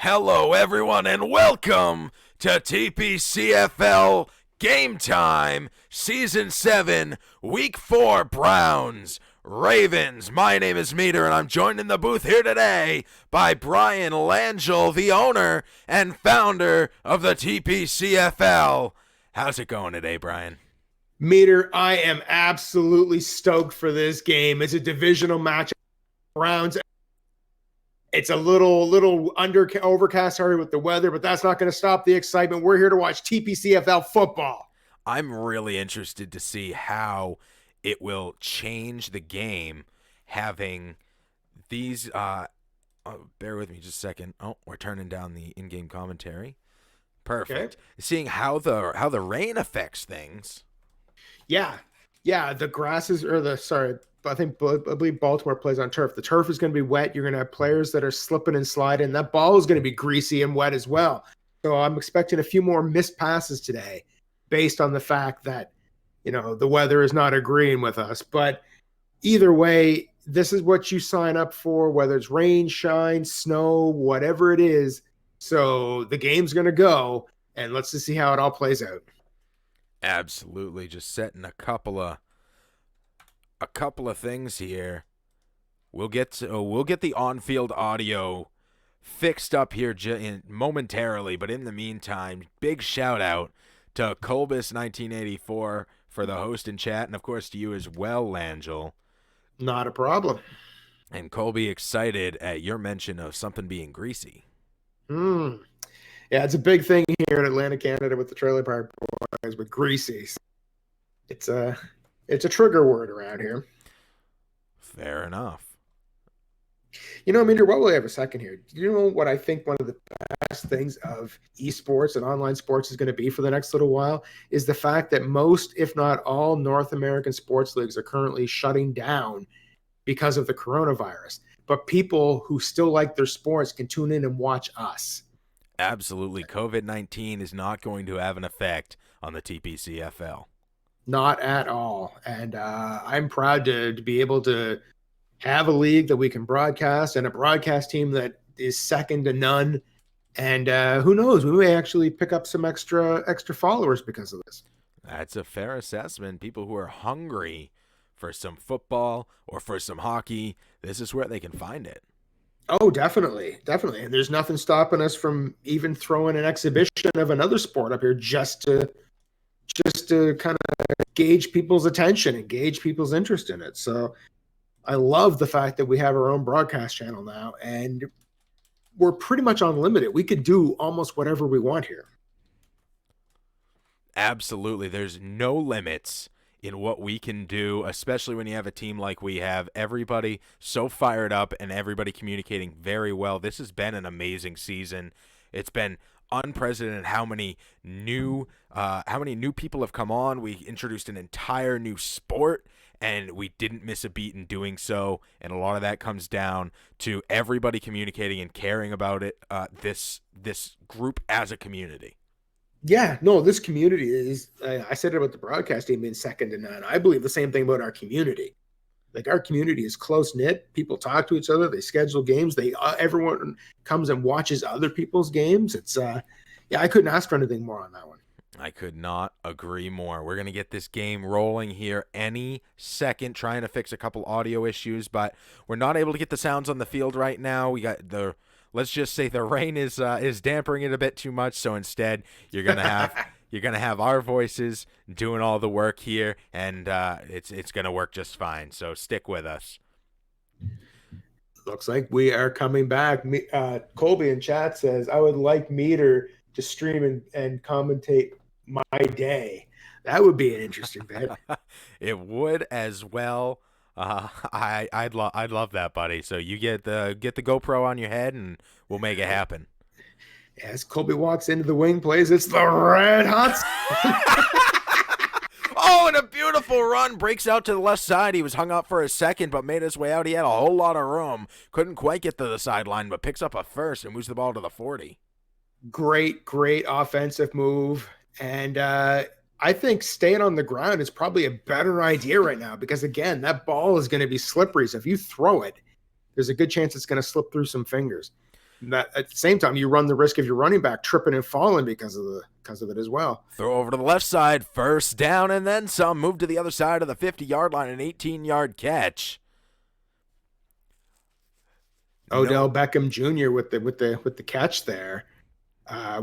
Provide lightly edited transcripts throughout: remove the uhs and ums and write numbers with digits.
Hello, everyone, and welcome to TPCFL Game Time, Season 7, Week 4 Browns, Ravens. My name is Meter, and I'm joined in the booth here today by Brian Langell, the owner and founder of the TPCFL. How's it going today, Brian? Meter, I am absolutely stoked for this game. It's a divisional match. Browns. It's a little overcast, sorry, with the weather, but that's not going to stop the excitement. We're here to watch TPCFL football. I'm really interested to see how it will change the game having these bear with me just a second. Oh, we're turning down the in-game commentary. Perfect. Okay. Seeing how the rain affects things. Yeah. The grasses I believe Baltimore plays on turf. The turf is going to be wet. You're going to have players that are slipping and sliding. That ball is going to be greasy and wet as well. So I'm expecting a few more missed passes today based on the fact that, the weather is not agreeing with us. But either way, this is what you sign up for, whether it's rain, shine, snow, whatever it is. So the game's going to go, and let's just see how it all plays out. Absolutely, just setting a couple of things here. We'll get the on-field audio fixed up here momentarily, but in the meantime, big shout out to Colbus 1984 for the host and chat, and of course to you as well, Langell. Not a problem. And Colby, excited at your mention of something being greasy. Yeah, it's a big thing here in Atlantic, Canada with the Trailer Park Boys with greasy. It's a trigger word around here. Fair enough. Meter, while we have a second here, do you know what I think one of the best things of esports and online sports is going to be for the next little while is the fact that most, if not all, North American sports leagues are currently shutting down because of the coronavirus. But people who still like their sports can tune in and watch us. Absolutely. COVID-19 is not going to have an effect on the TPCFL. Not at all. And I'm proud to be able to have a league that we can broadcast and a broadcast team that is second to none. And who knows, we may actually pick up some extra followers because of this. That's a fair assessment. People who are hungry for some football or for some hockey, this is where they can find it. Oh, definitely. And there's nothing stopping us from even throwing an exhibition of another sport up here just to kind of gauge people's attention and gauge people's interest in it. So I love the fact that we have our own broadcast channel now, and we're pretty much unlimited. We could do almost whatever we want here. Absolutely. There's no limits in what we can do, especially when you have a team like we have. Everybody so fired up and everybody communicating very well. This has been an amazing season. It's been unprecedented how many new people have come on. We introduced an entire new sport, and we didn't miss a beat in doing so. And a lot of that comes down to everybody communicating and caring about it. This group as a community. Yeah, no, this community is, I said it about the broadcast team being second to none. I believe the same thing about our community. Like, our community is close-knit. People talk to each other. They schedule games. Everyone comes and watches other people's games. It's, I couldn't ask for anything more on that one. I could not agree more. We're going to get this game rolling here any second, trying to fix a couple audio issues, but we're not able to get the sounds on the field right now. We got let's just say the rain is dampering it a bit too much. So instead, you're gonna have our voices doing all the work here, and it's gonna work just fine. So stick with us. Looks like we are coming back. Colby in chat says, "I would like Meter to stream and commentate my day." That would be an interesting bit. It would as well. I'd love that, buddy. So you get the GoPro on your head, and we'll make it happen. As Colby walks into the wing plays, it's the Red Hot. Oh, and a beautiful run, breaks out to the left side. He was hung up for a second, but made his way out. He had a whole lot of room. Couldn't quite get to the sideline, but picks up a first and moves the ball to the 40. Great offensive move, and I think staying on the ground is probably a better idea right now because, again, that ball is going to be slippery. So if you throw it, there's a good chance it's going to slip through some fingers. That at the same time, you run the risk of your running back tripping and falling because of it as well. Throw over to the left side, first down, and then some. Move to the other side of the 50-yard line, an 18-yard catch. Odell Beckham Jr. with the catch there.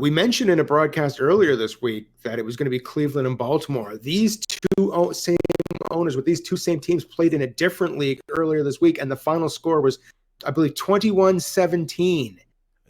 We mentioned in a broadcast earlier this week that it was going to be Cleveland and Baltimore. These two same owners with these two same teams played in a different league earlier this week, and the final score was, I believe, 21-17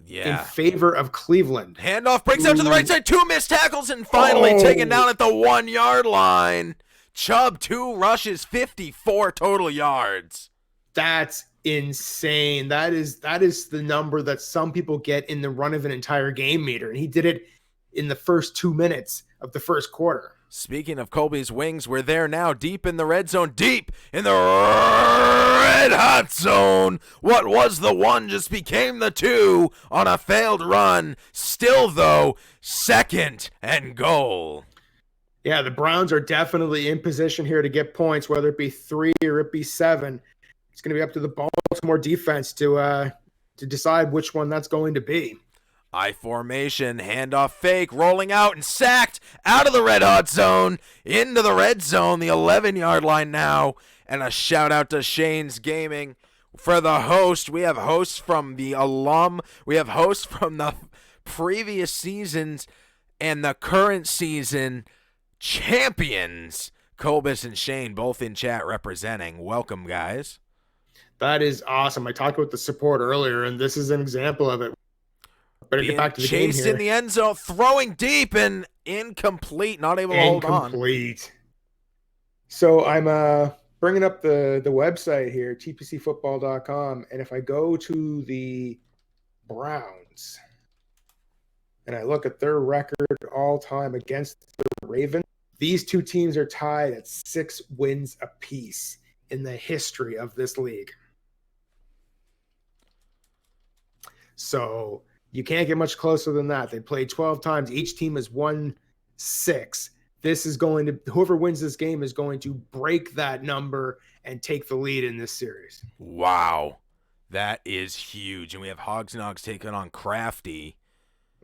in favor of Cleveland. Handoff breaks out to the right side, 2 missed tackles, and finally taken down at the 1-yard line. Chubb, 2 rushes, 54 total yards. That's insane. That is the number that some people get in the run of an entire game meter, and he did it in the first 2 minutes of the first quarter. Speaking of Colby's wings, we're there now, deep in the red zone, deep in the red hot zone. What was the 1 just became the 2 on a failed run. Still, though, 2nd and goal. Yeah, the Browns are definitely in position here to get points, whether it be 3 or it be 7. It's going to be up to the Baltimore defense to decide which one that's going to be. I formation, handoff fake, rolling out and sacked out of the red hot zone, into the red zone, the 11-yard line now, and a shout out to Shane's Gaming for the host. We have hosts from the alum, we have hosts from the previous seasons and the current season champions, Colbus and Shane, both in chat representing. Welcome, guys. That is awesome. I talked about the support earlier, and this is an example of it. Better get back to the game here. Chased in the end zone, throwing deep and incomplete, not able to hold on. Incomplete. So I'm bringing up the website here, tpcfootball.com, and if I go to the Browns and I look at their record all time against the Ravens, these two teams are tied at 6 wins apiece in the history of this league. So you can't get much closer than that. They played 12 times. Each team has won 6. This is going to, whoever wins this game is going to break that number and take the lead in this series. Wow. That is huge. And we have Hogs Nogs taking on Crafty.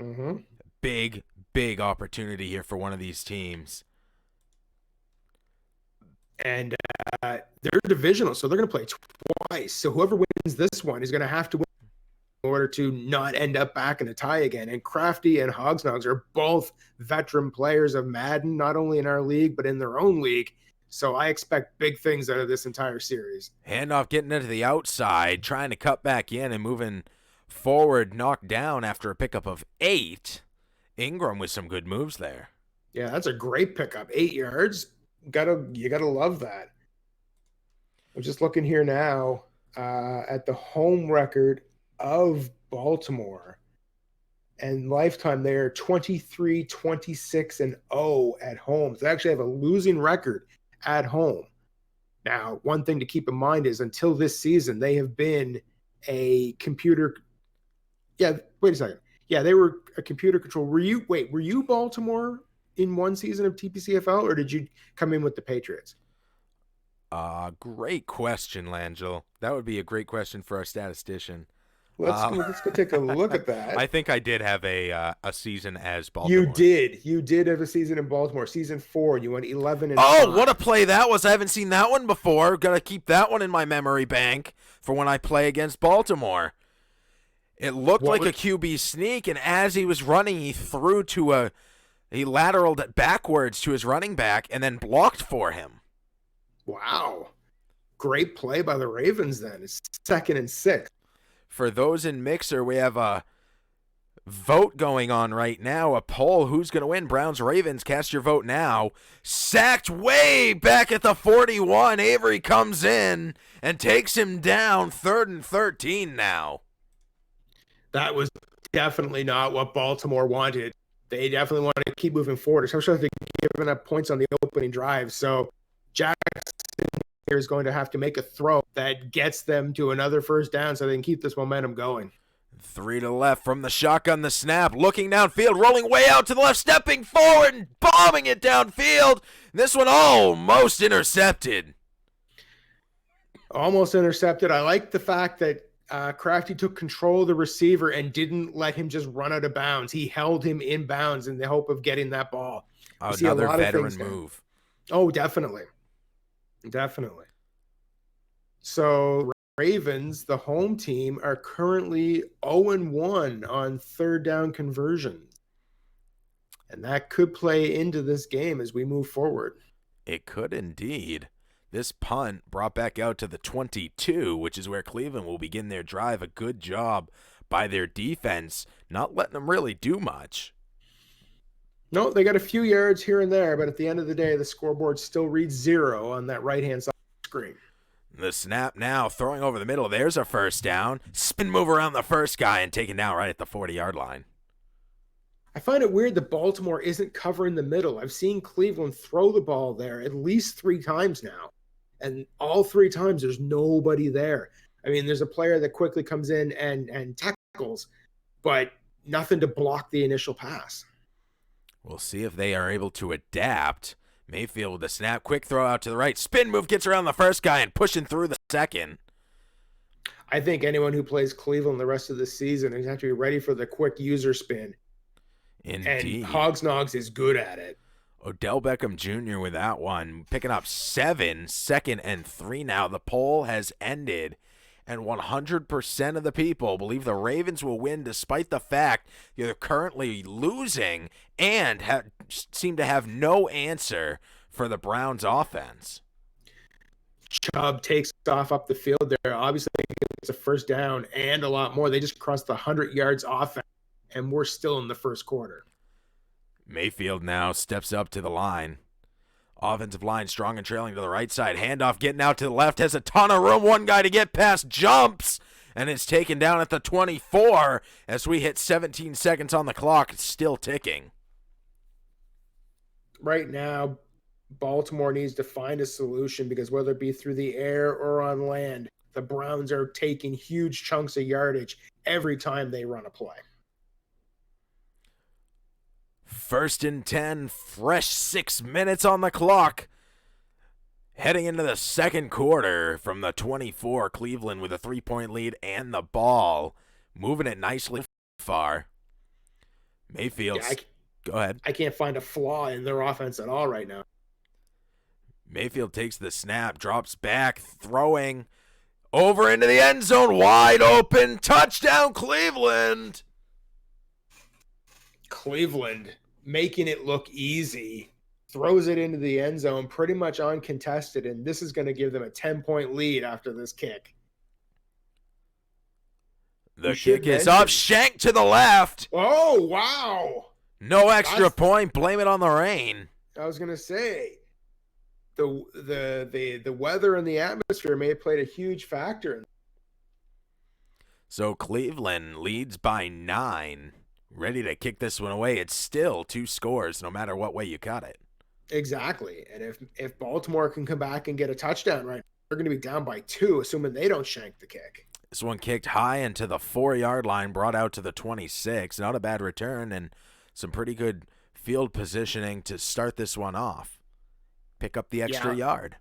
Mm-hmm. Big opportunity here for one of these teams. And they're divisional, so they're going to play twice. So whoever wins this one is going to have to win in order to not end up back in a tie again. And Crafty and Hogsnogs are both veteran players of Madden, not only in our league, but in their own league. So I expect big things out of this entire series. Handoff getting into the outside, trying to cut back in and moving forward, knocked down after a pickup of 8. Ingram with some good moves there. Yeah, that's a great pickup. 8 yards. You gotta love that. I'm just looking here now at the home record of Baltimore, and lifetime they're 23, 26, and 0 at home. So they actually have a losing record at home. Now, one thing to keep in mind is until this season, they have been a computer. Yeah, wait a second. Yeah, they were a computer control. Were you Baltimore in one season of TPCFL, or did you come in with the Patriots? Great question, Langell. That would be a great question for our statistician. Let's go take a look at that. I think I did have a season as Baltimore. You did have a season in Baltimore. Season 4, you went 11 and 5. What a play that was. I haven't seen that one before. Got to keep that one in my memory bank for when I play against Baltimore. It looked like a QB sneak, and as he was running, he threw to he lateraled backwards to his running back and then blocked for him. Wow. Great play by the Ravens then. It's 2nd and 6. For those in Mixer, we have a vote going on right now, a poll. Who's going to win? Browns, Ravens. Cast your vote now. Sacked way back at the 41. Avery comes in and takes him down. 3rd and 13 now. That was definitely not what Baltimore wanted. They definitely want to keep moving forward, especially if they're giving up points on the opening drive. So Jackson here is going to have to make a throw that gets them to another first down so they can keep this momentum going. 3 to the left from the shotgun, the snap, looking downfield, rolling way out to the left, stepping forward and bombing it downfield. This one almost intercepted. Almost intercepted. I like the fact that Crafty took control of the receiver and didn't let him just run out of bounds. He held him in bounds in the hope of getting that ball. We see a Another lot of things veteran there. move. Oh, definitely. Definitely. So Ravens, the home team, are currently 0-1 on third down conversions. And that could play into this game as we move forward. It could indeed. This punt brought back out to the 22, which is where Cleveland will begin their drive. A good job by their defense, not letting them really do much. No, they got a few yards here and there, but at the end of the day, the scoreboard still reads 0 on that right-hand side screen. The snap now, throwing over the middle. There's a first down. Spin move around the first guy and taken down right at the 40-yard line. I find it weird that Baltimore isn't covering the middle. I've seen Cleveland throw the ball there at least 3 times now. And all 3 times, there's nobody there. I mean, there's a player that quickly comes in and tackles, but nothing to block the initial pass. We'll see if they are able to adapt. Mayfield with a snap, quick throw out to the right. Spin move gets around the first guy and pushing through the second. I think anyone who plays Cleveland the rest of the season is going to be ready for the quick user spin. Indeed. And Hogsnogs is good at it. Odell Beckham Jr. with that one, picking up 7, 2nd and 3 now. The poll has ended, and 100% of the people believe the Ravens will win despite the fact they're currently losing and seem to have no answer for the Browns offense. Chubb takes off up the field there. Obviously, it's a first down and a lot more. They just crossed the 100 yards offense, and we're still in the first quarter. Mayfield now steps up to the line. Offensive line strong and trailing to the right side. Handoff getting out to the left. Has a ton of room. One guy to get past. Jumps. And it's taken down at the 24 as we hit 17 seconds on the clock. It's still ticking. Right now, Baltimore needs to find a solution because whether it be through the air or on land, the Browns are taking huge chunks of yardage every time they run a play. 1st and 10, fresh 6 minutes on the clock. Heading into the second quarter from the 24, Cleveland with a 3-point lead and the ball. Moving it nicely far. Mayfield, go ahead. I can't find a flaw in their offense at all right now. Mayfield takes the snap, drops back, throwing over into the end zone, wide open, touchdown Cleveland. Cleveland making it look easy, throws it into the end zone pretty much uncontested, and this is going to give them a 10-point lead after this kick. The kick is up, Shank to the left. Oh, wow. No extra point, blame it on the rain. I was going to say, the weather and the atmosphere may have played a huge factor. So Cleveland leads by 9. Ready to kick this one away. It's still 2 scores, no matter what way you cut it. Exactly. And if Baltimore can come back and get a touchdown right, they're going to be down by 2, assuming they don't shank the kick. This one kicked high into the 4-yard line, brought out to the 26. Not a bad return and some pretty good field positioning to start this one off. Pick up the extra yard.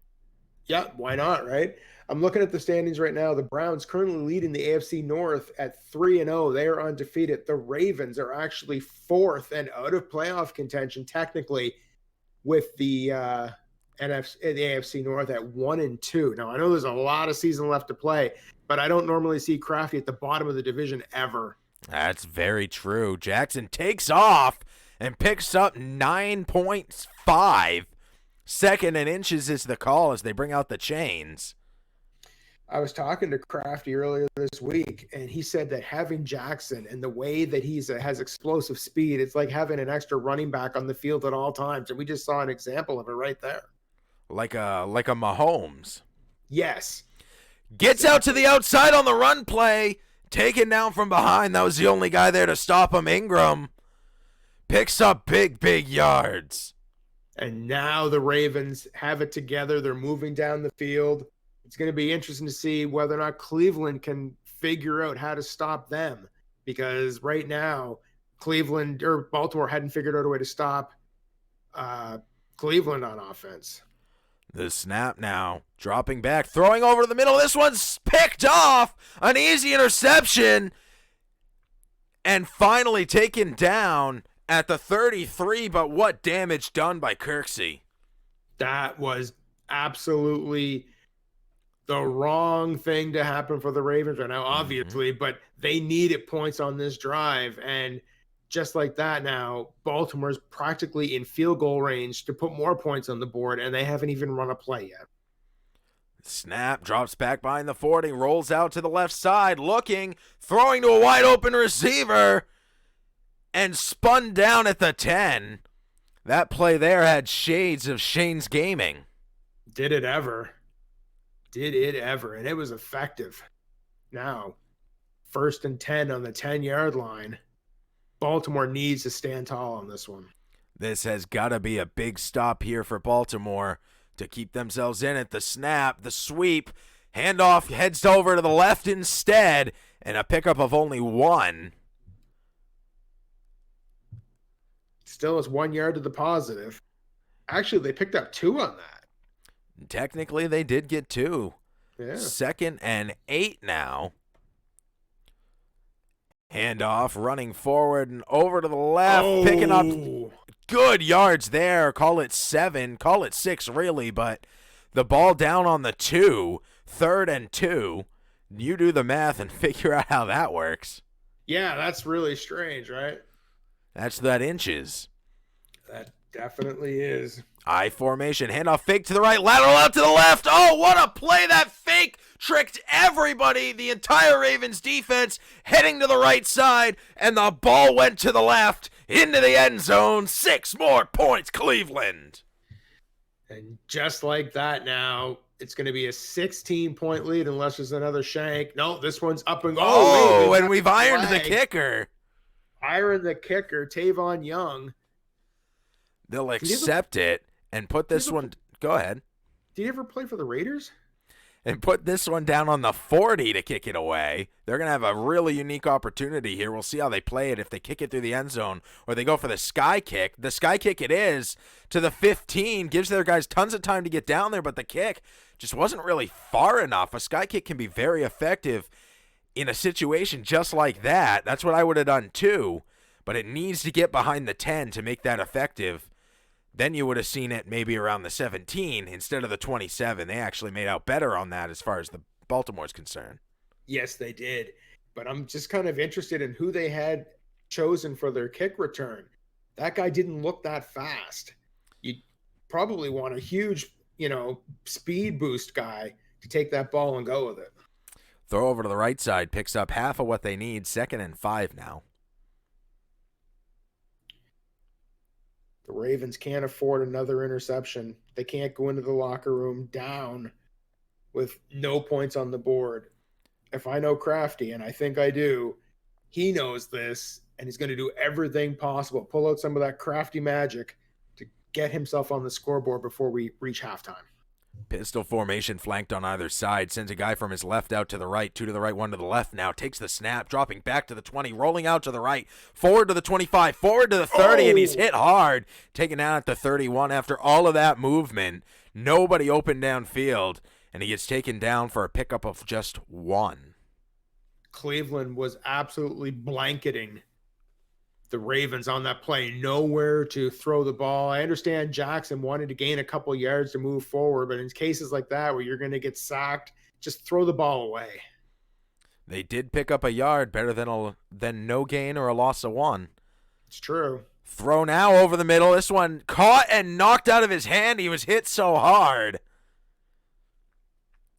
Yeah, why not, right? I'm looking at the standings right now. The Browns currently leading the AFC North at 3-0. They are undefeated. The Ravens are actually 4th and out of playoff contention technically with the AFC North at 1-2. Now, I know there's a lot of season left to play, but I don't normally see Crafty at the bottom of the division ever. That's very true. Jackson takes off and picks up 9.5. 2nd and inches is the call as they bring out the chains. I was talking to Crafty earlier this week, and he said that having Jackson and the way that he has explosive speed, it's like having an extra running back on the field at all times. And we just saw an example of it right there. Like a Mahomes. Yes. Gets out to the outside on the run play. Taken down from behind. That was the only guy there to stop him. Ingram picks up big yards. And now the Ravens have it together. They're moving down the field. It's going to be interesting to see whether or not Cleveland can figure out how to stop them, because right now Baltimore hadn't figured out a way to stop Cleveland on offense. The snap now, dropping back, throwing over to the middle. This one's picked off. An easy interception. And finally taken down at the 33, but what damage done by Kirksey. That was absolutely the wrong thing to happen for the Ravens right now, obviously, but they needed points on this drive. And just like that now, Baltimore's practically in field goal range to put more points on the board, and they haven't even run a play yet. Snap, drops back behind the 40, rolls out to the left side, looking, throwing to a wide open receiver, and spun down at the 10. That play there had shades of Shane's gaming. Did it ever. Did it ever. And it was effective. Now, 1st and 10 on the 10-yard line. Baltimore needs to stand tall on this one. This has got to be a big stop here for Baltimore to keep themselves in at the snap, the sweep. Handoff heads over to the left instead, and a pickup of only 1. Still, it's 1 yard to the positive. Actually, they picked up 2 on that. Technically, they did get 2. Yeah. 2nd and 8 now. Handoff, running forward and over to the left, picking up good yards there. Call it 7, call it 6 really, but the ball down on the 2, 3rd and 2. You do the math and figure out how that works. Yeah, that's really strange, right? That's that inches. That definitely is. I formation, handoff fake to the right, lateral out to the left. Oh, what a play. That fake tricked everybody, the entire Ravens defense, heading to the right side, and the ball went to the left into the end zone. 6 more points, Cleveland. And just like that now, it's going to be a 16-point lead unless there's another shank. No, this one's up and go. And we've ironed the kicker. Iron the kicker, Tavon Young. They'll accept it and put this one. Go ahead. Did you ever play for the Raiders? And put this one down on the 40 to kick it away. They're going to have a really unique opportunity here. We'll see how they play it, if they kick it through the end zone or they go for the sky kick. The sky kick it is to the 15, gives their guys tons of time to get down there, but the kick just wasn't really far enough. A sky kick can be very effective in a situation just like that. That's what I would have done too, but it needs to get behind the 10 to make that effective. Then you would have seen it maybe around the 17 instead of the 27. They actually made out better on that as far as the Baltimore's concerned. Yes, they did. But I'm just kind of interested in who they had chosen for their kick return. That guy didn't look that fast. You probably want a huge, speed boost guy to take that ball and go with it. Throw over to the right side, picks up half of what they need. 2nd and 5 now. The Ravens can't afford another interception. They can't go into the locker room down with no points on the board. If I know Crafty, and I think I do, he knows this, and he's going to do everything possible. Pull out some of that Crafty magic to get himself on the scoreboard before we reach halftime. Pistol formation flanked on either side. Sends a guy from his left out to the right. 2 to the right, 1 to the left now. Takes the snap, dropping back to the 20, rolling out to the right. Forward to the 25, forward to the 30, and he's hit hard. Taken down at the 31 after all of that movement. Nobody open downfield, and he gets taken down for a pickup of just 1. Cleveland was absolutely blanketing the Ravens on that play, nowhere to throw the ball. I understand Jackson wanted to gain a couple yards to move forward, but in cases like that where you're going to get sacked, just throw the ball away. They did pick up a yard, better than no gain or a loss of 1. It's true. Throw now over the middle. This one caught and knocked out of his hand. He was hit so hard.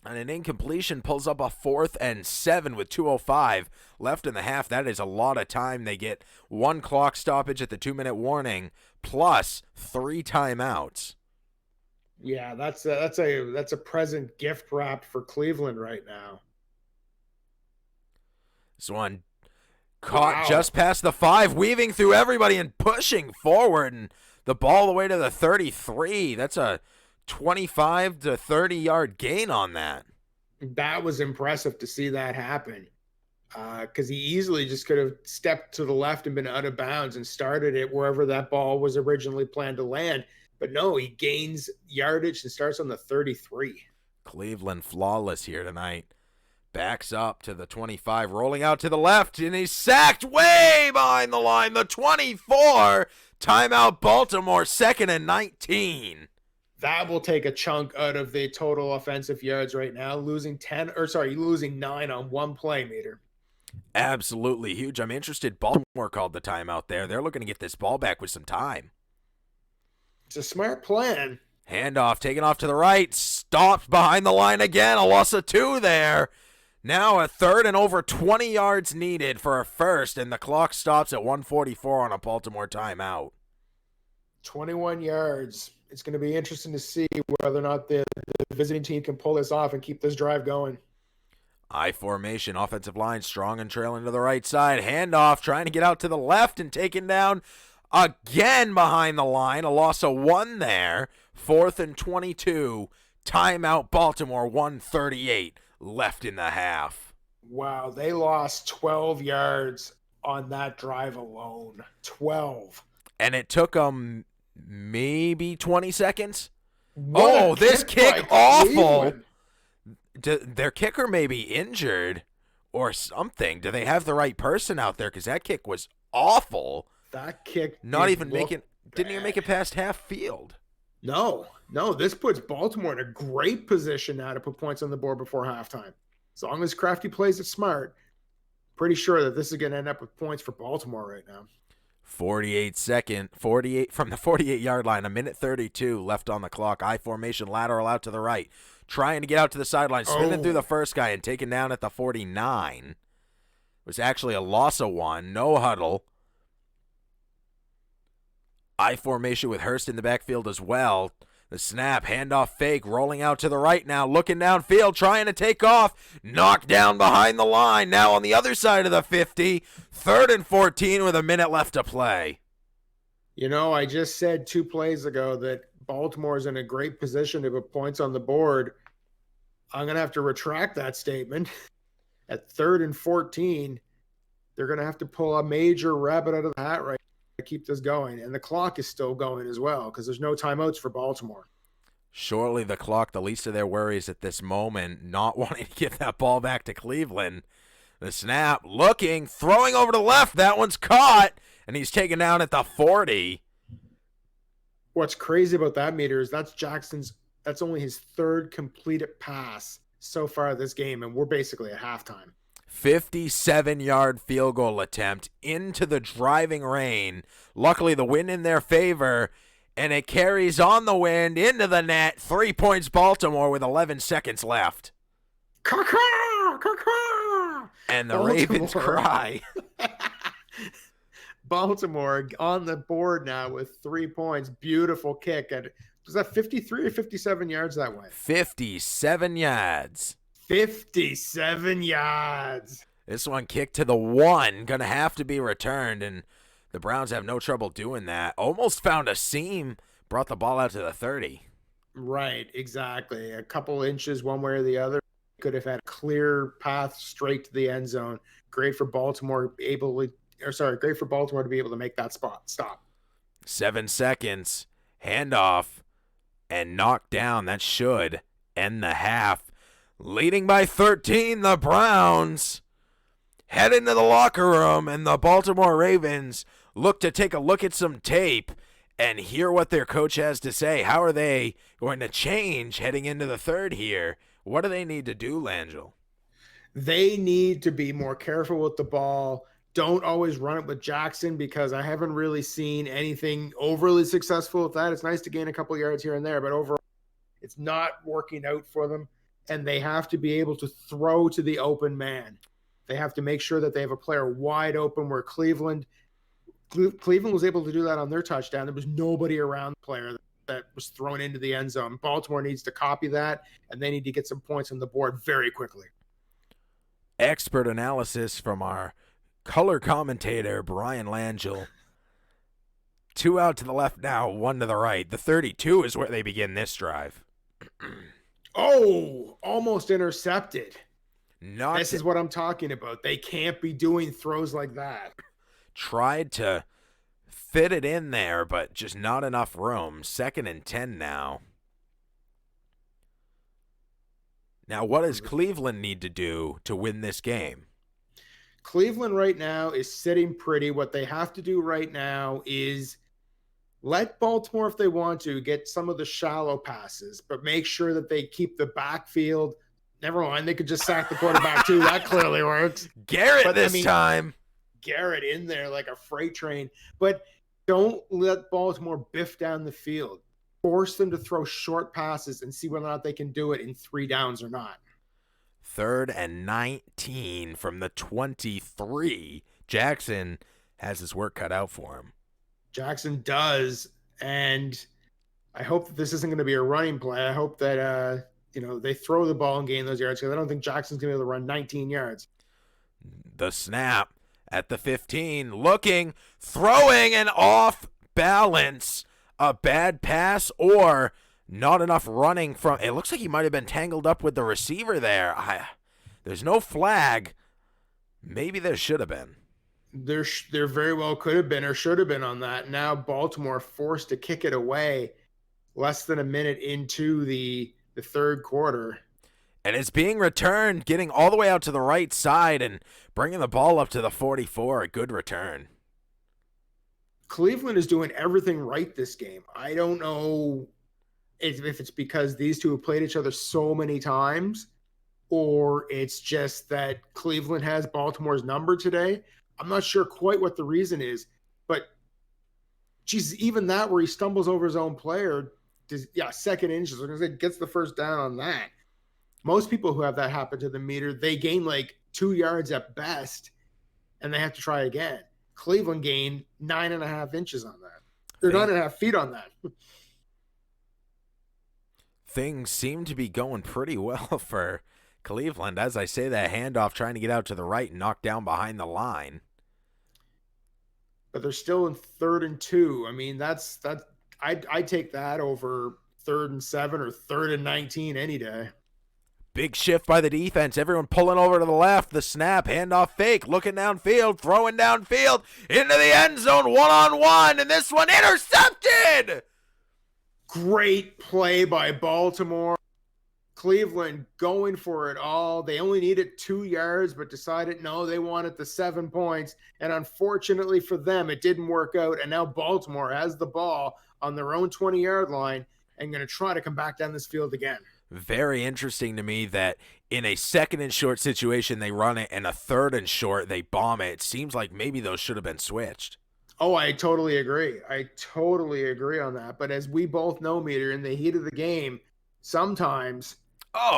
And an incompletion pulls up a 4th and 7 with 2:05 left in the half. That is a lot of time. They get 1 clock stoppage at the 2-minute warning, plus 3 timeouts. Yeah, that's a present gift wrapped for Cleveland right now. This one caught just past the 5, weaving through everybody and pushing forward, and the ball all the way to the 33. That's a 25 to 30 yard gain on that. That was impressive to see that happen, because he easily just could have stepped to the left and been out of bounds and started it wherever that ball was originally planned to land. But no, he gains yardage and starts on the 33. Cleveland flawless here tonight. Backs up to the 25, rolling out to the left, and he's sacked way behind the line. The 24. Timeout Baltimore, 2nd and 19. That will take a chunk out of the total offensive yards right now, losing 9 on one play meter. Absolutely huge. I'm interested. Baltimore called the timeout there. They're looking to get this ball back with some time. It's a smart plan. Handoff, taken off to the right, stopped behind the line again. A loss of 2 there. Now a 3rd and over 20 yards needed for a first, and the clock stops at 1:44 on a Baltimore timeout. 21 yards. It's going to be interesting to see whether or not the visiting team can pull this off and keep this drive going. I formation, offensive line strong and trailing to the right side. Handoff, trying to get out to the left and taken down again behind the line. A loss of 1 there. 4th and 22. Timeout Baltimore, 1:38 left in the half. Wow, they lost 12 yards on that drive alone. 12. And it took them maybe 20 seconds. What this kick awful. Cleveland. Their kicker may be injured or something. Do they have the right person out there? Because that kick was awful. That kick didn't even make it past half field. No. This puts Baltimore in a great position now to put points on the board before halftime. As long as Crafty plays it smart, pretty sure that this is going to end up with points for Baltimore right now. 48 from the 48-yard line, 1:32 left on the clock. I formation, lateral out to the right. Trying to get out to the sideline, spinning through the first guy and taken down at the 49. It was actually a loss of 1. No huddle. I formation with Hurst in the backfield as well. The snap, handoff fake, rolling out to the right now, looking downfield, trying to take off. Knocked down behind the line. Now on the other side of the 50. 3rd and 14 with a minute left to play. You know, I just said 2 plays ago that Baltimore is in a great position to put points on the board. I'm going to have to retract that statement. At 3rd and 14, they're going to have to pull a major rabbit out of the hat right to keep this going. And the clock is still going as well because there's no timeouts for Baltimore. Surely the clock, the least of their worries at this moment, not wanting to give that ball back to Cleveland. The snap, looking, throwing over to the left. That one's caught, and he's taken down at the 40. What's crazy about that meter is that's only his 3rd completed pass so far this game, and we're basically at halftime. 57-yard field goal attempt into the driving rain. Luckily, the wind in their favor, and it carries on the wind into the net. 3 points Baltimore with 11 seconds left. Caw-caw! Caw-caw! And the Ravens cry. Baltimore on the board now with 3 points. Beautiful kick. Was that 53 or 57 yards that way? 57 yards. 57 yards. This one kicked to the 1. Going to have to be returned, and the Browns have no trouble doing that. Almost found a seam. Brought the ball out to the 30. Right, exactly. A couple inches one way or the other. Could have had a clear path straight to the end zone. Great for Baltimore to be able to make that spot stop. 7 seconds. Handoff. And knocked down. That should end the half. Leading by 13, the Browns head into the locker room, and the Baltimore Ravens look to take a look at some tape and hear what their coach has to say. How are they going to change heading into the third here? What do they need to do, Langell? They need to be more careful with the ball. Don't always run it with Jackson because I haven't really seen anything overly successful with that. It's nice to gain a couple yards here and there, but overall, it's not working out for them. And they have to be able to throw to the open man. They have to make sure that they have a player wide open where Cleveland was able to do that on their touchdown. There was nobody around the player that was thrown into the end zone. Baltimore needs to copy that, and they need to get some points on the board very quickly. Expert analysis from our color commentator, Brian Langell. 2 out to the left now, 1 to the right. The 32 is where they begin this drive. Oh, almost intercepted. This is what I'm talking about. They can't be doing throws like that. Tried to fit it in there, but just not enough room. 2nd and 10 now. Now, what does Cleveland need to do to win this game? Cleveland right now is sitting pretty. What they have to do right now is let Baltimore, if they want to, get some of the shallow passes, but make sure that they keep the backfield. Never mind, they could just sack the quarterback too. That clearly works. Garrett But this time. Garrett in there like a freight train. But don't let Baltimore biff down the field. Force them to throw short passes and see whether or not they can do it in 3 downs or not. 3rd and 19 from the 23. Jackson has his work cut out for him. Jackson does, and I hope that this isn't going to be a running play. I hope that they throw the ball and gain those yards, because I don't think Jackson's going to be able to run 19 yards. The snap at the 15, looking, throwing, and off balance. A bad pass or not enough running from. It looks like he might have been tangled up with the receiver there. There's no flag. Maybe there should have been. There very well could have been or should have been on that. Now Baltimore forced to kick it away less than a minute into the third quarter. And it's being returned, getting all the way out to the right side and bringing the ball up to the 44. A good return. Cleveland is doing everything right this game. I don't know if it's because these two have played each other so many times, or it's just that Cleveland has Baltimore's number today. I'm not sure quite what the reason is, but geez, even that where he stumbles over his own player, 2nd inches, gets the first down on that. Most people who have that happen to the meter, they gain like 2 yards at best, and they have to try again. Cleveland gained 9.5 inches on that, or 9.5 feet on that. Things seem to be going pretty well for Cleveland. As I say, that handoff trying to get out to the right and knock down behind the line. But they're still in 3rd and 2. I mean, that's I'd take that over 3rd and 7 or 3rd and 19 any day. Big shift by the defense. Everyone pulling over to the left. The snap, handoff fake, looking downfield, throwing downfield into the end zone, 1-on-1, and this one intercepted. Great play by Baltimore. Cleveland going for it all. They only needed 2 yards, but decided no, they wanted the 7 points. And unfortunately for them, it didn't work out. And now Baltimore has the ball on their own 20-yard line and going to try to come back down this field again. Very interesting to me that in a 2nd and short situation, they run it, and a 3rd and short, they bomb it. It seems like maybe those should have been switched. Oh, I totally agree. I totally agree on that. But as we both know, Meter, in the heat of the game, sometimes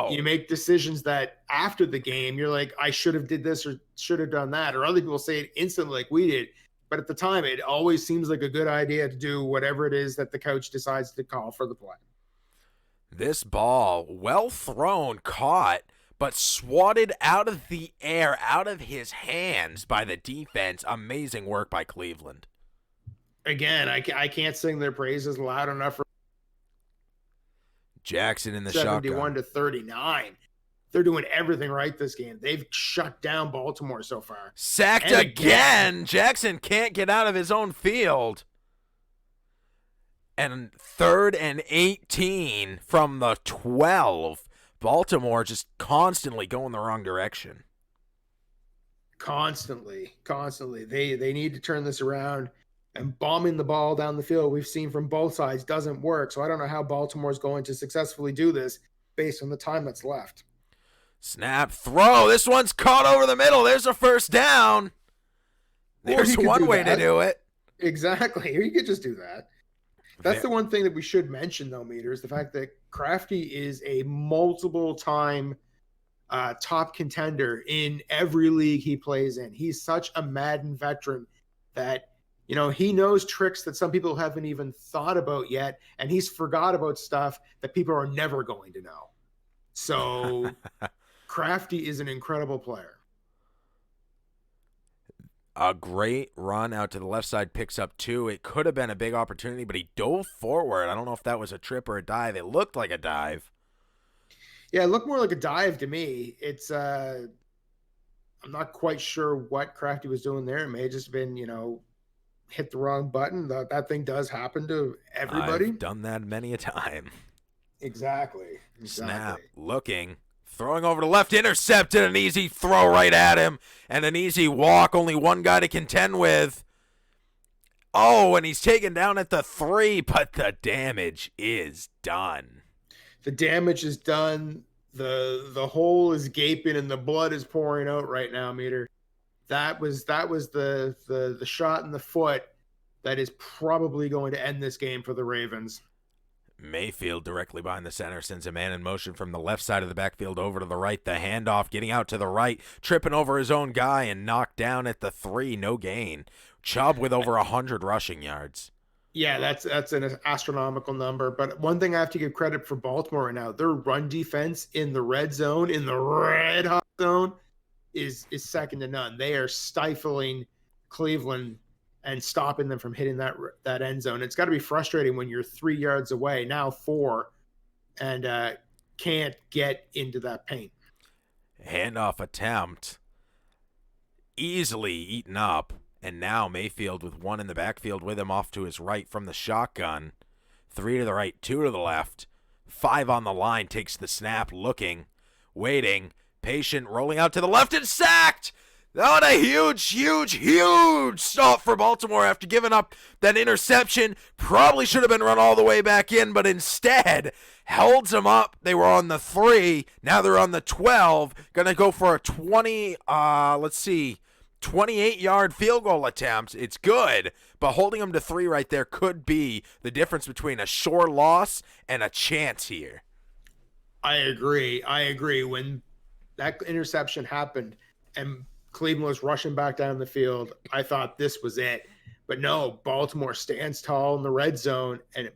you make decisions that after the game, you're like, I should have did this or should have done that. Or other people say it instantly like we did. But at the time, it always seems like a good idea to do whatever it is that the coach decides to call for the play. This ball, well thrown, caught, but swatted out of the air, out of his hands by the defense. Amazing work by Cleveland. Again, I can't sing their praises loud enough for Jackson in the 71 shotgun. to 39. They're doing everything right this game. They've shut down Baltimore so far. Sacked again. Jackson can't get out of his own field. And 3rd and 18 from the 12. Baltimore just constantly going the wrong direction. Constantly. They need to turn this around, and bombing the ball down the field we've seen from both sides doesn't work. So I don't know how Baltimore's going to successfully do this based on the time that's left. Snap, throw. This one's caught over the middle. There's a first down. There's one way to do it. Exactly. Or you could just do that. That's the one thing that we should mention, though, Meter, is the fact that Crafty is a multiple-time top contender in every league he plays in. He's such a Madden veteran that, he knows tricks that some people haven't even thought about yet, and he's forgot about stuff that people are never going to know. So Crafty is an incredible player. A great run out to the left side, picks up 2. It could have been a big opportunity, but he dove forward. I don't know if that was a trip or a dive. It looked like a dive. Yeah, it looked more like a dive to me. It's I'm not quite sure what Crafty was doing there. It may have just been, hit the wrong button. That thing does happen to everybody. I've done that many a time. Exactly. Snap, looking, throwing over to left, intercepted, an easy throw right at him, and an easy walk, only one guy to contend with. Oh, and he's taken down at the 3, but the damage is done. The damage is done. The hole is gaping and the blood is pouring out right now, Meter. That was the shot in the foot that is probably going to end this game for the Ravens. Mayfield directly behind the center sends a man in motion from the left side of the backfield over to the right. The handoff getting out to the right, tripping over his own guy and knocked down at the 3. No gain. Chubb with over 100 rushing yards. Yeah, that's an astronomical number. But one thing I have to give credit for Baltimore right now, their run defense in the red zone, in the red hot zone, is second to none. They are stifling Cleveland and stopping them from hitting that end zone. It's got to be frustrating when you're 3 yards away, now 4, and can't get into that paint. Handoff attempt easily eaten up, and now Mayfield with 1 in the backfield with him off to his right from the shotgun. 3 to the right, 2 to the left. 5 on the line, takes the snap, looking, waiting, patient, rolling out to the left and sacked. What a huge stop for Baltimore after giving up that interception. Probably should have been run all the way back in, but instead held them up. They were on the 3. Now they're on the 12. Going to go for a 28-yard field goal attempt. It's good, but holding them to 3 right there could be the difference between a sure loss and a chance here. I agree. When that interception happened and Cleveland was rushing back down the field, I thought this was it. But no, Baltimore stands tall in the red zone and it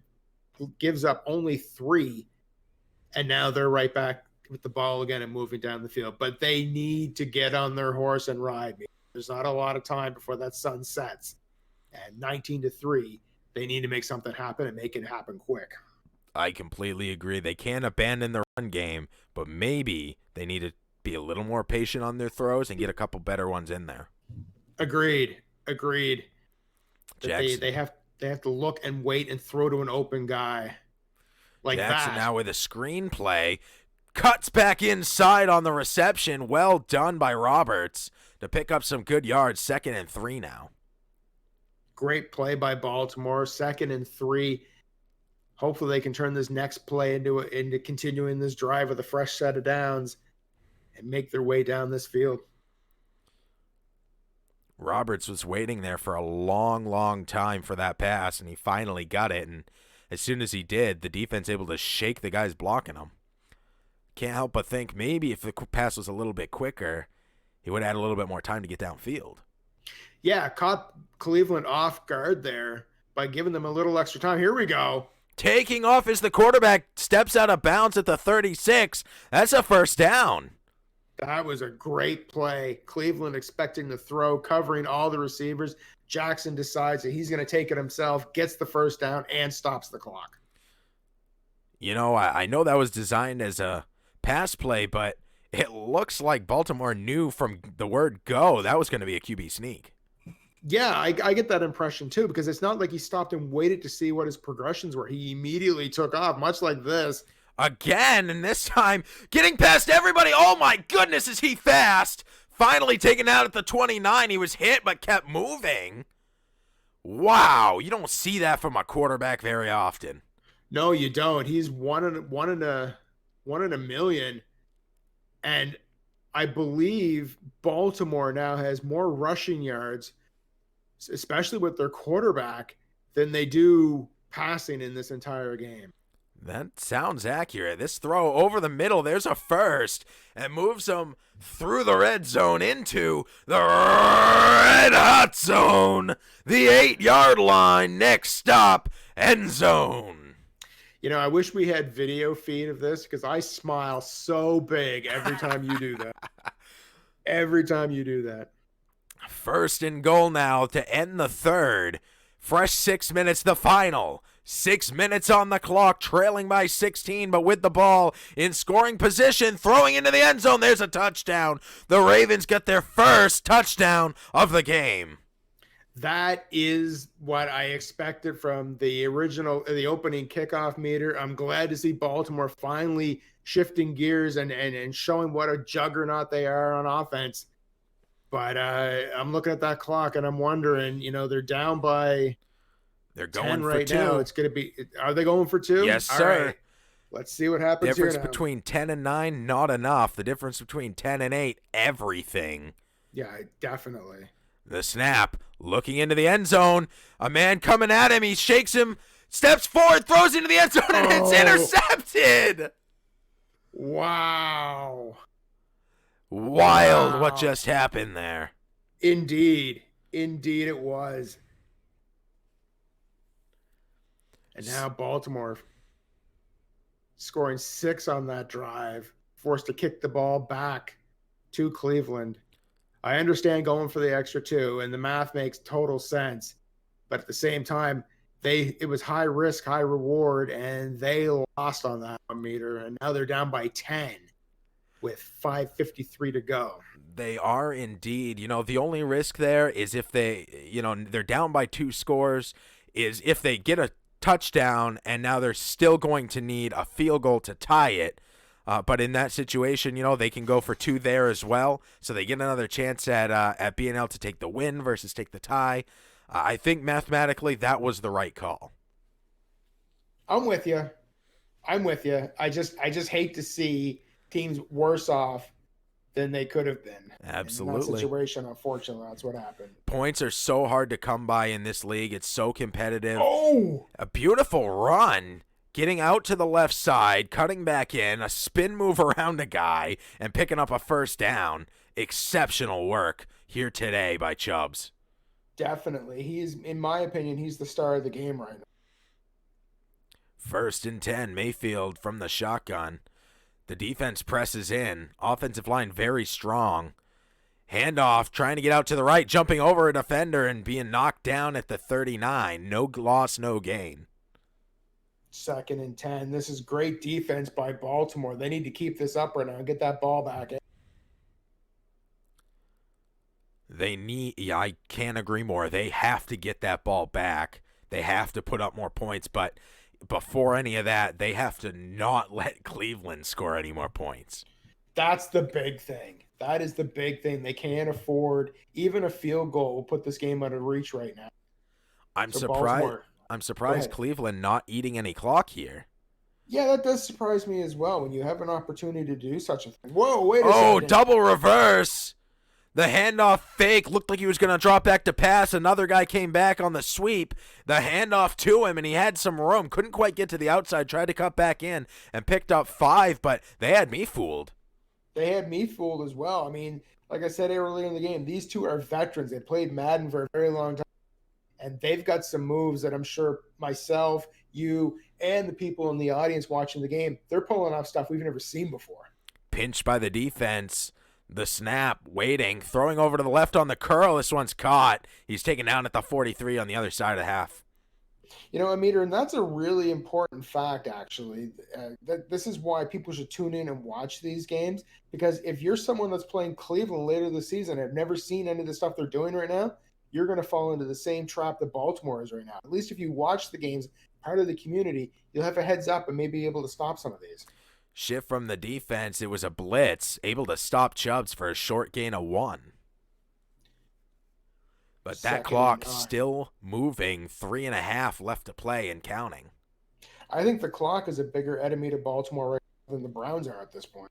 gives up only 3. And now they're right back with the ball again and moving down the field. But they need to get on their horse and ride. There's not a lot of time before that sun sets. And 19-3, they need to make something happen and make it happen quick. I completely agree. They can't abandon the run game, but maybe they need to be a little more patient on their throws and get a couple better ones in there. Agreed. Jackson. They have to look and wait and throw to an open guy like Jackson that. now with a screenplay. Cuts back inside on the reception. Well done by Roberts to pick up some good yards. 2nd and 3 now. Great play by Baltimore. 2nd and 3. Hopefully they can turn this next play into continuing this drive with a fresh set of downs and make their way down this field. Roberts was waiting there for a long time for that pass, and he finally got it. And as soon as he did, the defense able to shake the guys blocking him. Can't help but think maybe if the pass was a little bit quicker, he would have had a little bit more time to get downfield. Yeah, caught Cleveland off guard there by giving them a little extra time. Here we go. Taking off as the quarterback steps out of bounds at the 36. That's a first down. That was a great play. Cleveland expecting to throw, covering all the receivers. Jackson decides that he's going to take it himself, gets the first down, and stops the clock. You know, I know that was designed as a pass play, but it looks like Baltimore knew from the word go that was going to be a QB sneak. Yeah, I get that impression too, because it's not like he stopped and waited to see what his progressions were. He immediately took off, much like this. Again, and this time getting past everybody. Oh my goodness, is he fast? Finally taken out at the 29. He was hit but kept moving. Wow, you don't see that from a quarterback very often. No, you don't. He's one in a million. And I believe Baltimore now has more rushing yards, especially with their quarterback, than they do passing in this entire game. That sounds accurate. This throw over the middle, there's a first, and moves them through the red zone into the red hot zone. The 8-yard line. Next stop, end zone. You know, I wish we had video feed of this because I smile so big every time you do that. Every time you do that. 1st and goal now to end the 3rd. Fresh 6 minutes, the final. 6 minutes on the clock, trailing by 16, but with the ball in scoring position, throwing into the end zone. There's a touchdown. The Ravens get their first touchdown of the game. That is what I expected from the opening kickoff meter. I'm glad to see Baltimore finally shifting gears and showing what a juggernaut they are on offense. But I'm looking at that clock and I'm wondering, they're down by They're 10 going for right now. two. It's going to be, are they going for two? Yes, All right. sir. Let's see what happens here Difference now. between 10 and 9, not enough. The difference between 10 and 8, everything. Yeah, definitely. The snap, looking into the end zone. A man coming at him. He shakes him, steps forward, throws into the end zone, and it's intercepted. Wow. Wild what just happened there. Indeed. Indeed it was. And now Baltimore scoring 6 on that drive, forced to kick the ball back to Cleveland. I understand going for the extra 2, and the math makes total sense. But at the same time, it was high risk, high reward, and they lost on that meter. And now they're down by 10 with 5:53 to go. They are indeed. The only risk there is if they're down by 2 scores, is if they get a touchdown and now they're still going to need a field goal to tie it. But in that situation, they can go for 2 there as well. So they get another chance at being able to take the win versus take the tie. I think mathematically that was the right call. I'm with you. I just hate to see teams worse off than they could have been. Absolutely. In that situation, unfortunately, that's what happened. Points are so hard to come by in this league. It's so competitive. Oh! A beautiful run. Getting out to the left side, cutting back in, a spin move around a guy, and picking up a first down. Exceptional work here today by Chubbs. Definitely. In my opinion, he's the star of the game right now. 1st and 10, Mayfield from the shotgun. The defense presses in. Offensive line very strong. Handoff, trying to get out to the right, jumping over a defender and being knocked down at the 39. No loss, no gain. 2nd and 10. This is great defense by Baltimore. They need to keep this up right now and get that ball back. I can't agree more. They have to get that ball back. They have to put up more points, but before any of that, they have to not let Cleveland score any more points. That's the big thing. That is the big thing. They can't afford even a field goal will put this game out of reach right now. I'm surprised Cleveland not eating any clock here. Yeah, that does surprise me as well when you have an opportunity to do such a thing. Whoa, wait a second. Oh, double reverse. The handoff fake looked like he was going to drop back to pass. Another guy came back on the sweep. The handoff to him, and he had some room. Couldn't quite get to the outside. Tried to cut back in and picked up 5, but they had me fooled. They had me fooled as well. I mean, like I said earlier in the game, these two are veterans. They played Madden for a very long time, and they've got some moves that I'm sure myself, you, and the people in the audience watching the game, they're pulling off stuff we've never seen before. Pinched by the defense. The snap, waiting, throwing over to the left on the curl. This one's caught. He's taken down at the 43 on the other side of the half. Amir, and that's a really important fact, actually. This is why people should tune in and watch these games, because if you're someone that's playing Cleveland later this season and have never seen any of the stuff they're doing right now, you're going to fall into the same trap that Baltimore is right now. At least if you watch the games, part of the community, you'll have a heads up and maybe be able to stop some of these. Shift from the defense. It was a blitz, able to stop Chubbs for a short gain of 1. But that clock still moving. 3.5 left to play and counting. I think the clock is a bigger enemy to Baltimore right now than the Browns are at this point.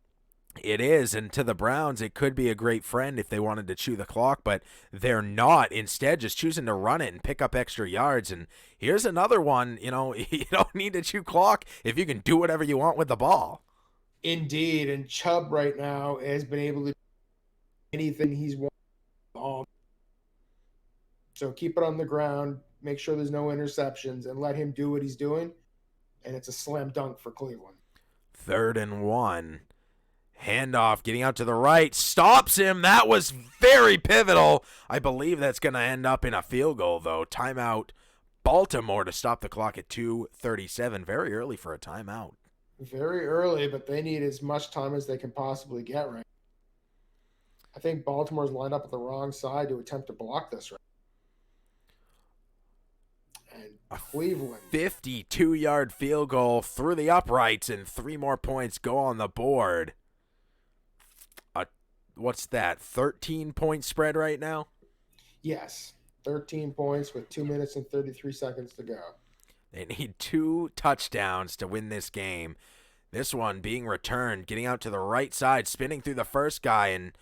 It is, and to the Browns, it could be a great friend if they wanted to chew the clock, but they're not. Instead, just choosing to run it and pick up extra yards. And here's another one, you don't need to chew clock if you can do whatever you want with the ball. Indeed, and Chubb right now has been able to do anything he's wanted. So keep it on the ground, make sure there's no interceptions, and let him do what he's doing, and it's a slam dunk for Cleveland. 3rd and 1. Handoff, getting out to the right, stops him. That was very pivotal. I believe that's going to end up in a field goal, though. Timeout, Baltimore to stop the clock at 2:37. Very early for a timeout. Very early, but they need as much time as they can possibly get right. I think Baltimore's lined up at the wrong side to attempt to block this right. Cleveland. 52-yard field goal through the uprights, and 3 more points go on the board. What's that, 13-point spread right now? Yes, 13 points with 2 minutes and 33 seconds to go. They need 2 touchdowns to win this game. This one being returned, getting out to the right side, spinning through the first guy, and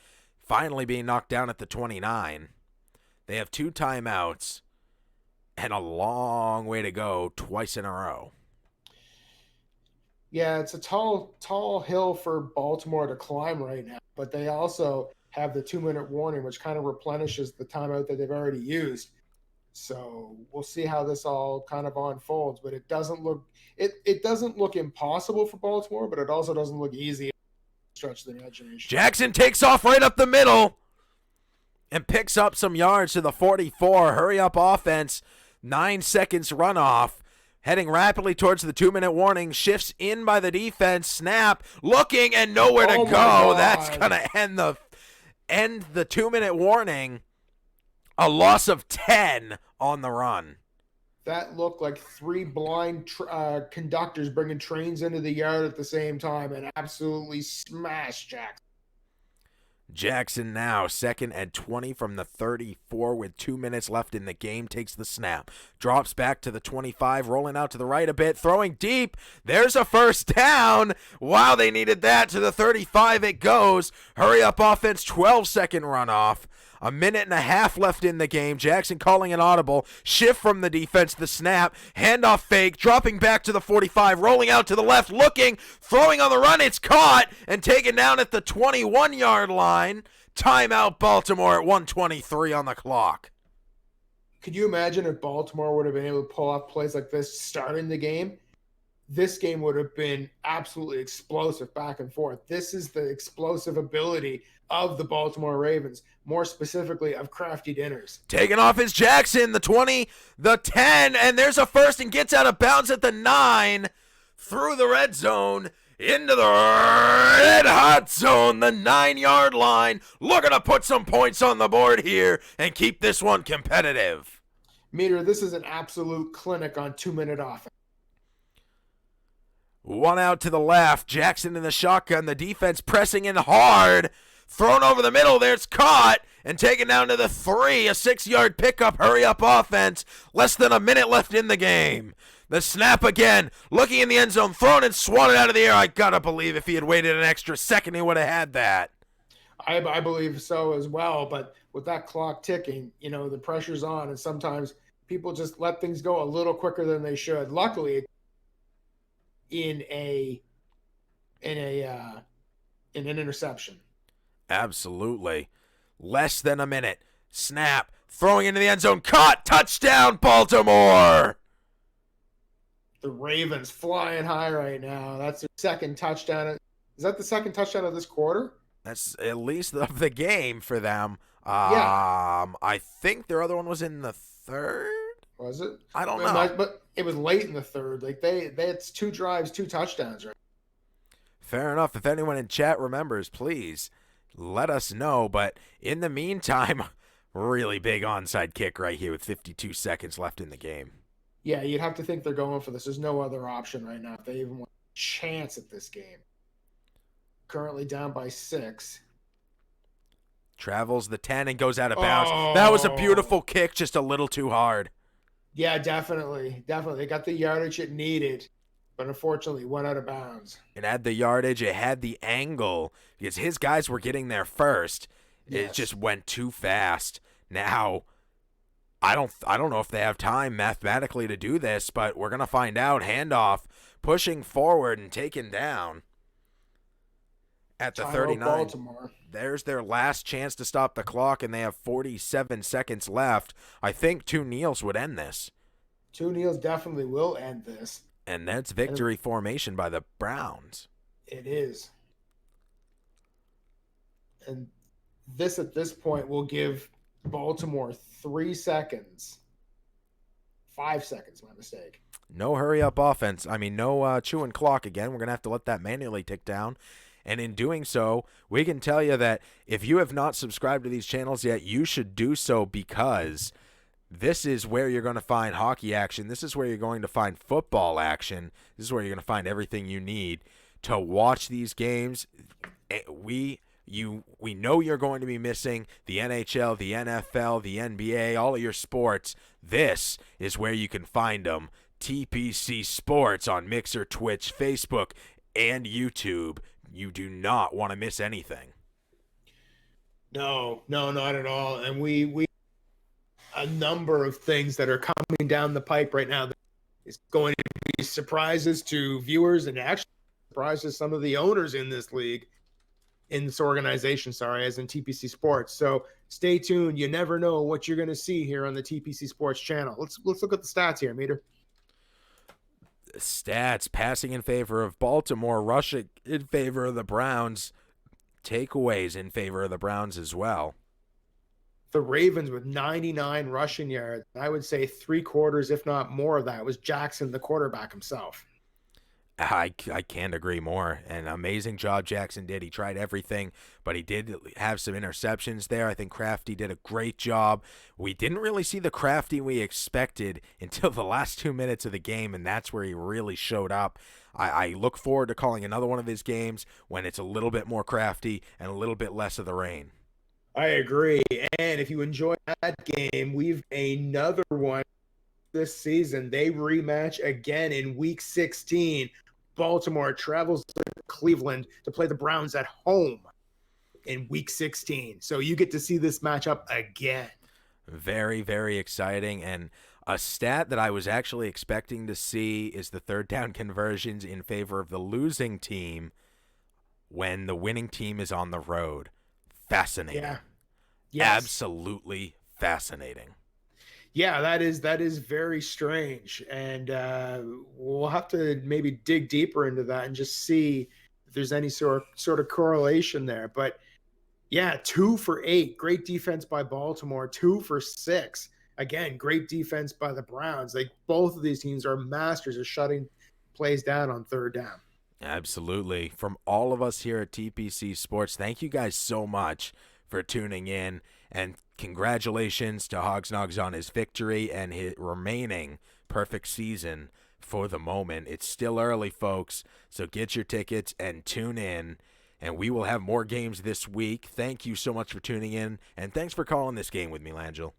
finally being knocked down at the 29. They have 2 timeouts and a long way to go twice in a row. Yeah, it's a tall hill for Baltimore to climb right now, but they also have the 2-minute warning, which kind of replenishes the timeout that they've already used. So we'll see how this all kind of unfolds, but it doesn't look impossible for Baltimore, but it also doesn't look easy. Stretch the imagination. Jackson takes off right up the middle and picks up some yards to the 44. Hurry up offense. 9 seconds runoff. Heading rapidly towards the 2-minute warning. Shifts in by the defense. Snap. Looking and nowhere to go. That's going to end the 2-minute warning. A loss of 10 on the run. That looked like 3 blind conductors bringing trains into the yard at the same time and absolutely smashed Jackson. Jackson now, 2nd and 20 from the 34 with 2 minutes left in the game, takes the snap. Drops back to the 25, rolling out to the right a bit, throwing deep. There's a first down. Wow, they needed that. To the 35 it goes. Hurry up offense, 12-second runoff. 1.5 minutes left in the game. Jackson calling an audible. Shift from the defense, the snap. Handoff fake. Dropping back to the 45. Rolling out to the left. Looking. Throwing on the run. It's caught and taken down at the 21-yard line. Timeout Baltimore at 1:23 on the clock. Could you imagine if Baltimore would have been able to pull off plays like this starting the game? This game would have been absolutely explosive back and forth. This is the explosive ability of the Baltimore Ravens, more specifically of Crafty Dinners. Taking off is Jackson, the 20, the 10, and there's a first and gets out of bounds at the 9, through the red zone, into the red hot zone, the 9-yard line, looking to put some points on the board here and keep this one competitive. Meter, this is an absolute clinic on 2-minute offense. 1 out to the left, Jackson in the shotgun, the defense pressing in hard, thrown over the middle, there's caught, and taken down to the 3, a 6-yard pickup, hurry up offense, less than a minute left in the game. The snap again, looking in the end zone, thrown and swatted out of the air. I gotta believe if he had waited an extra second, he would have had that. I believe so as well, but with that clock ticking, the pressure's on, and sometimes people just let things go a little quicker than they should. Luckily, in an interception. Absolutely. Less than a minute. Snap. Throwing into the end zone. Caught. Touchdown, Baltimore. The Ravens flying high right now. That's their second touchdown. Is that the second touchdown of this quarter? That's at least of the game for them. Yeah. I think their other one was in the third. Was it? I don't know. But it was late in the third. Like they had 2 drives, 2 touchdowns, right? Fair enough. If anyone in chat remembers, please let us know. But in the meantime, really big onside kick right here with 52 seconds left in the game. Yeah, you'd have to think they're going for this. There's no other option right now if they even want a chance at this game. Currently down by 6. Travels the 10 and goes out of bounds. That was a beautiful kick, just a little too hard. Yeah, definitely. They got the yardage it needed, but unfortunately went out of bounds. It had the yardage. It had the angle because his guys were getting there first. Yes. It just went too fast. Now, I don't know if they have time mathematically to do this, but we're going to find out. Handoff, pushing forward and taken down at the 39. Baltimore. There's their last chance to stop the clock, and they have 47 seconds left. I think 2 kneels would end this. 2 kneels definitely will end this. And that's victory formation by the Browns. It is. And this, at this point, will give Baltimore 3 seconds. 5 seconds, my mistake. No hurry-up offense. No chewing clock again. We're going to have to let that manually tick down. And in doing so, we can tell you that if you have not subscribed to these channels yet, you should do so because This is where you're going to find hockey action. This is where you're going to find football action. This is where you're going to find everything you need to watch these games. We know you're going to be missing the NHL, the NFL, the NBA, all of your sports. This is where you can find them. TPC Sports on Mixer, Twitch, Facebook, and YouTube. You do not want to miss anything. No, no, not at all. And we a number of things that are coming down the pipe right now that is going to be surprises to viewers and actually surprises some of the owners in this league, in this organization, sorry, as in TPC Sports. So stay tuned. You never know what you're going to see here on the TPC Sports channel. Let's look at the stats here, Meter. Stats: passing in favor of Baltimore, rushing in favor of the Browns, takeaways in favor of the Browns as well. The Ravens with 99 rushing yards. I would say 3/4, if not more of that, was Jackson, the quarterback himself. I can't agree more. An amazing job Jackson did. He tried everything, but he did have some interceptions there. I think Crafty did a great job. We didn't really see the Crafty we expected until the last 2 minutes of the game, and that's where he really showed up. I look forward to calling another one of his games when it's a little bit more Crafty and a little bit less of the rain. I agree. And if you enjoy that game, we've another one this season. They rematch again in week 16. Baltimore travels to Cleveland to play the Browns at home in week 16. So you get to see this matchup again. Very, very exciting. And a stat that I was actually expecting to see is the third down conversions in favor of the losing team when the winning team is on the road. Fascinating. Yeah. Yes. Absolutely fascinating. Yeah, that is very strange, and we'll have to maybe dig deeper into that and just see if there's any sort of correlation there. But yeah, 2 for 8, great defense by Baltimore. 2 for 6, again, great defense by the Browns. Like, both of these teams are masters of shutting plays down on third down. Absolutely. From all of us here at TPC Sports, thank you guys so much for tuning in, and congratulations to Hogs Nogs on his victory and his remaining perfect season for the moment. It's still early, folks, so get your tickets and tune in, and we will have more games this week. Thank you so much for tuning in, and thanks for calling this game with me, Langell.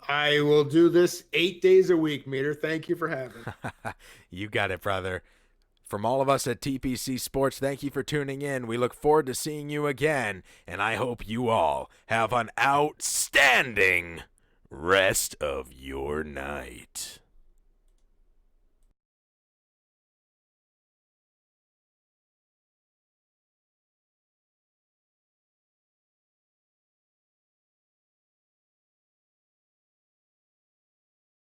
I will do this 8 days a week, Meter. Thank you for having me. You got it, brother. From all of us at TPC Sports, thank you for tuning in. We look forward to seeing you again, and I hope you all have an outstanding rest of your night.